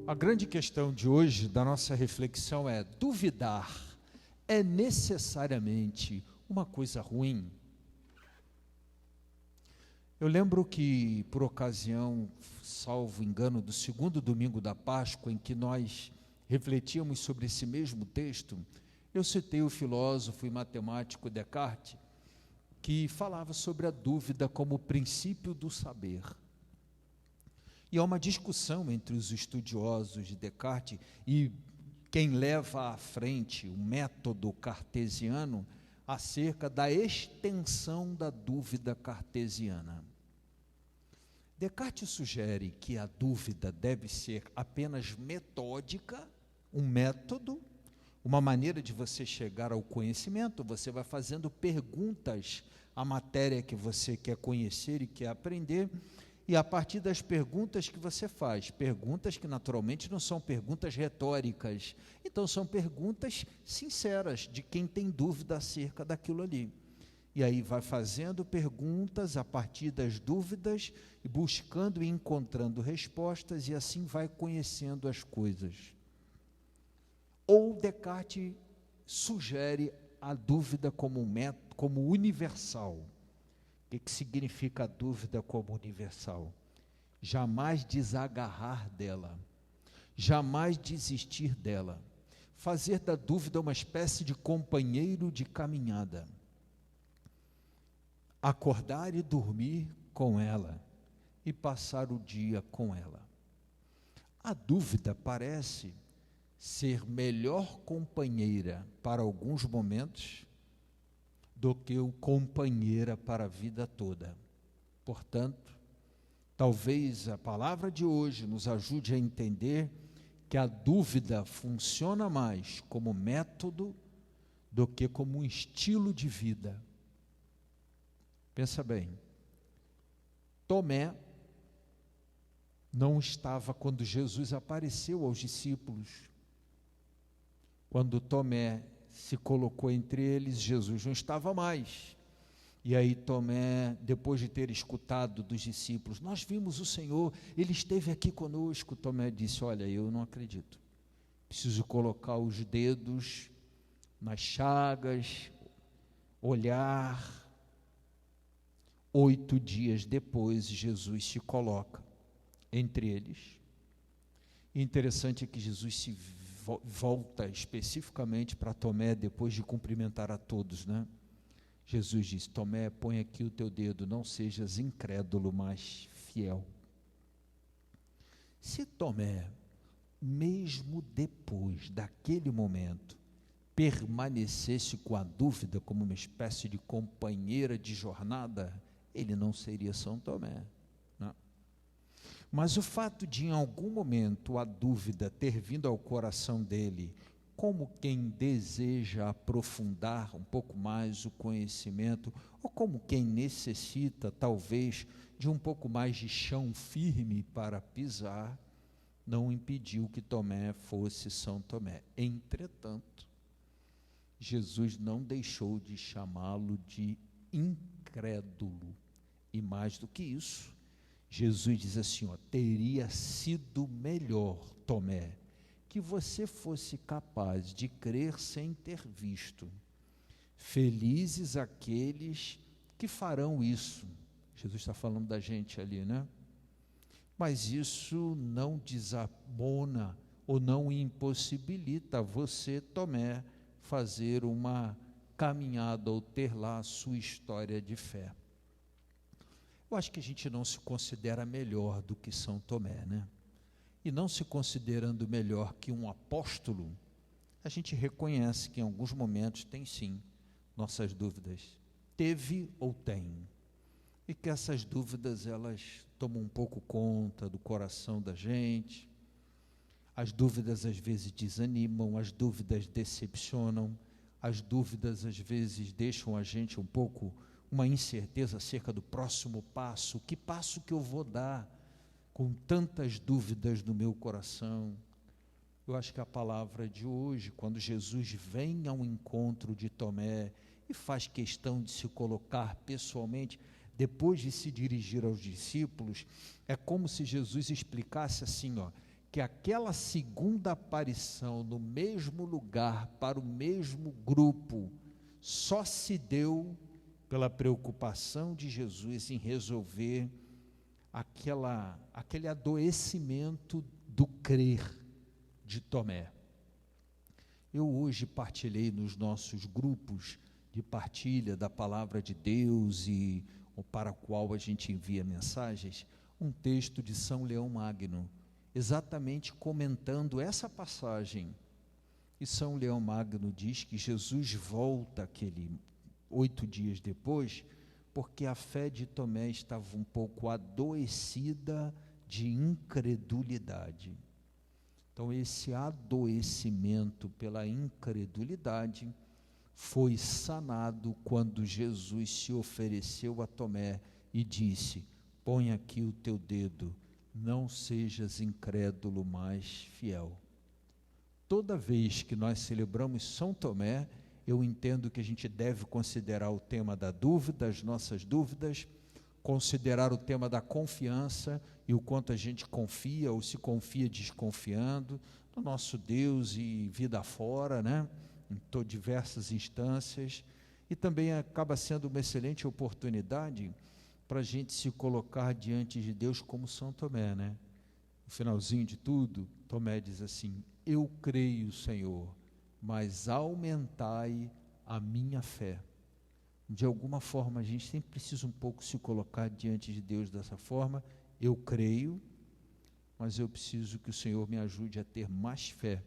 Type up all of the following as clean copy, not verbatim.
A grande questão de hoje, da nossa reflexão, é: duvidar é necessariamente uma coisa ruim? Eu lembro que, por ocasião, salvo engano, do segundo domingo da Páscoa, em que nós refletíamos sobre esse mesmo texto, eu citei o filósofo e matemático Descartes, que falava sobre a dúvida como princípio do saber. E há uma discussão entre os estudiosos de Descartes e quem leva à frente o método cartesiano acerca da extensão da dúvida cartesiana. Descartes sugere que a dúvida deve ser apenas metódica, um método, uma maneira de você chegar ao conhecimento. Você vai fazendo perguntas à matéria que você quer conhecer e quer aprender, e a partir das perguntas que você faz, perguntas que naturalmente não são perguntas retóricas, então são perguntas sinceras de quem tem dúvida acerca daquilo ali. E aí vai fazendo perguntas a partir das dúvidas, e buscando e encontrando respostas, e assim vai conhecendo as coisas. Ou Descartes sugere a dúvida como um método, como universal. O que significa a dúvida como universal? Jamais desagarrar dela, jamais desistir dela, fazer da dúvida uma espécie de companheiro de caminhada, acordar e dormir com ela, e passar o dia com ela. A dúvida parece ser melhor companheira para alguns momentos do que o companheira para a vida toda. Portanto, talvez a palavra de hoje nos ajude a entender que a dúvida funciona mais como método do que como um estilo de vida. Pensa bem, Tomé não estava quando Jesus apareceu aos discípulos. Quando Tomé se colocou entre eles, Jesus não estava mais. E aí Tomé, depois de ter escutado dos discípulos: nós vimos o Senhor, Ele esteve aqui conosco. Tomé disse: olha, eu não acredito. Preciso colocar os dedos nas chagas, olhar. 8 dias depois, Jesus se coloca entre eles. E interessante é que Jesus se volta especificamente para Tomé depois de cumprimentar a todos, né? Jesus diz: Tomé, põe aqui o teu dedo, não sejas incrédulo, mas fiel. Se Tomé, mesmo depois daquele momento, permanecesse com a dúvida como uma espécie de companheira de jornada, ele não seria São Tomé, não. Mas o fato de, em algum momento, a dúvida ter vindo ao coração dele, como quem deseja aprofundar um pouco mais o conhecimento, ou como quem necessita, talvez, de um pouco mais de chão firme para pisar, não impediu que Tomé fosse São Tomé. Entretanto, Jesus não deixou de chamá-lo de incrédulo. E mais do que isso, Jesus diz assim: teria sido melhor, Tomé, que você fosse capaz de crer sem ter visto. Felizes aqueles que farão isso. Jesus está falando da gente ali, né? Mas isso não desabona ou não impossibilita você, Tomé, fazer uma caminhada ou ter lá a sua história de fé. Eu acho que a gente não se considera melhor do que São Tomé, né? E não se considerando melhor que um apóstolo, a gente reconhece que em alguns momentos tem sim nossas dúvidas. Teve ou tem. E que essas dúvidas, elas tomam um pouco conta do coração da gente. As dúvidas às vezes desanimam, as dúvidas decepcionam, as dúvidas às vezes deixam a gente um pouco uma incerteza acerca do próximo passo. Que passo que eu vou dar com tantas dúvidas no meu coração? Eu acho que a palavra de hoje, quando Jesus vem ao encontro de Tomé e faz questão de se colocar pessoalmente, depois de se dirigir aos discípulos, é como se Jesus explicasse assim: que aquela segunda aparição no mesmo lugar, para o mesmo grupo, só se deu pela preocupação de Jesus em resolver aquele adoecimento do crer de Tomé. Eu hoje partilhei nos nossos grupos de partilha da palavra de Deus e para o qual a gente envia mensagens, um texto de São Leão Magno, exatamente comentando essa passagem. E São Leão Magno diz que Jesus volta 8 dias depois, porque a fé de Tomé estava um pouco adoecida de incredulidade. Então, esse adoecimento pela incredulidade foi sanado quando Jesus se ofereceu a Tomé e disse: põe aqui o teu dedo, não sejas incrédulo, mas fiel. Toda vez que nós celebramos São Tomé, eu entendo que a gente deve considerar o tema da dúvida, as nossas dúvidas, considerar o tema da confiança e o quanto a gente confia ou se confia desconfiando no nosso Deus e vida fora, né? Em diversas instâncias, e também acaba sendo uma excelente oportunidade para a gente se colocar diante de Deus como São Tomé, né? No finalzinho de tudo, Tomé diz assim: eu creio, Senhor, mas aumentai a minha fé. De alguma forma, a gente sempre precisa um pouco se colocar diante de Deus dessa forma. Eu creio, mas eu preciso que o Senhor me ajude a ter mais fé.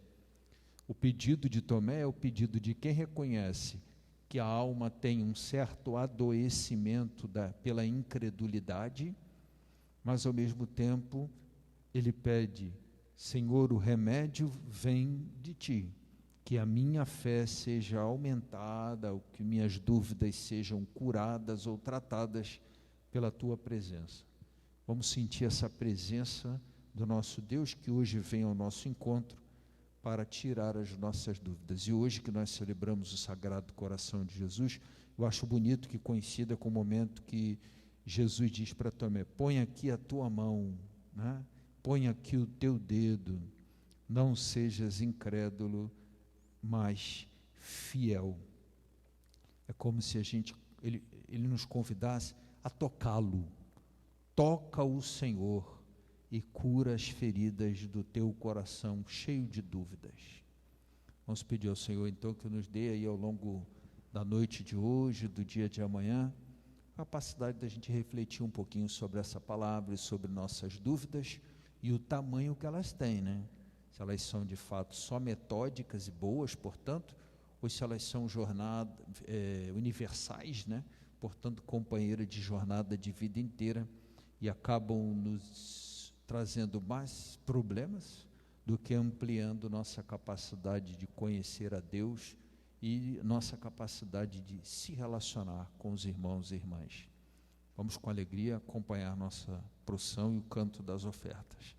O pedido de Tomé é o pedido de quem reconhece que a alma tem um certo adoecimento pela incredulidade, mas ao mesmo tempo ele pede: Senhor, o remédio vem de ti, que a minha fé seja aumentada, ou que minhas dúvidas sejam curadas ou tratadas pela tua presença. Vamos sentir essa presença do nosso Deus que hoje vem ao nosso encontro para tirar as nossas dúvidas. E hoje que nós celebramos o Sagrado Coração de Jesus, eu acho bonito que coincida com o momento que Jesus diz para Tomé: põe aqui a tua mão, né? Põe aqui o teu dedo, não sejas incrédulo, mas fiel. É como se ele nos convidasse a tocá-lo. Toca o Senhor e cura as feridas do teu coração cheio de dúvidas. Vamos pedir ao Senhor então que nos dê aí ao longo da noite de hoje, do dia de amanhã, a capacidade da gente refletir um pouquinho sobre essa palavra e sobre nossas dúvidas e o tamanho que elas têm, né? Se elas são de fato só metódicas e boas, portanto, ou se elas são universais, né? Portanto, companheira de jornada de vida inteira e acabam nos trazendo mais problemas do que ampliando nossa capacidade de conhecer a Deus e nossa capacidade de se relacionar com os irmãos e irmãs. Vamos com alegria acompanhar nossa procissão e o canto das ofertas.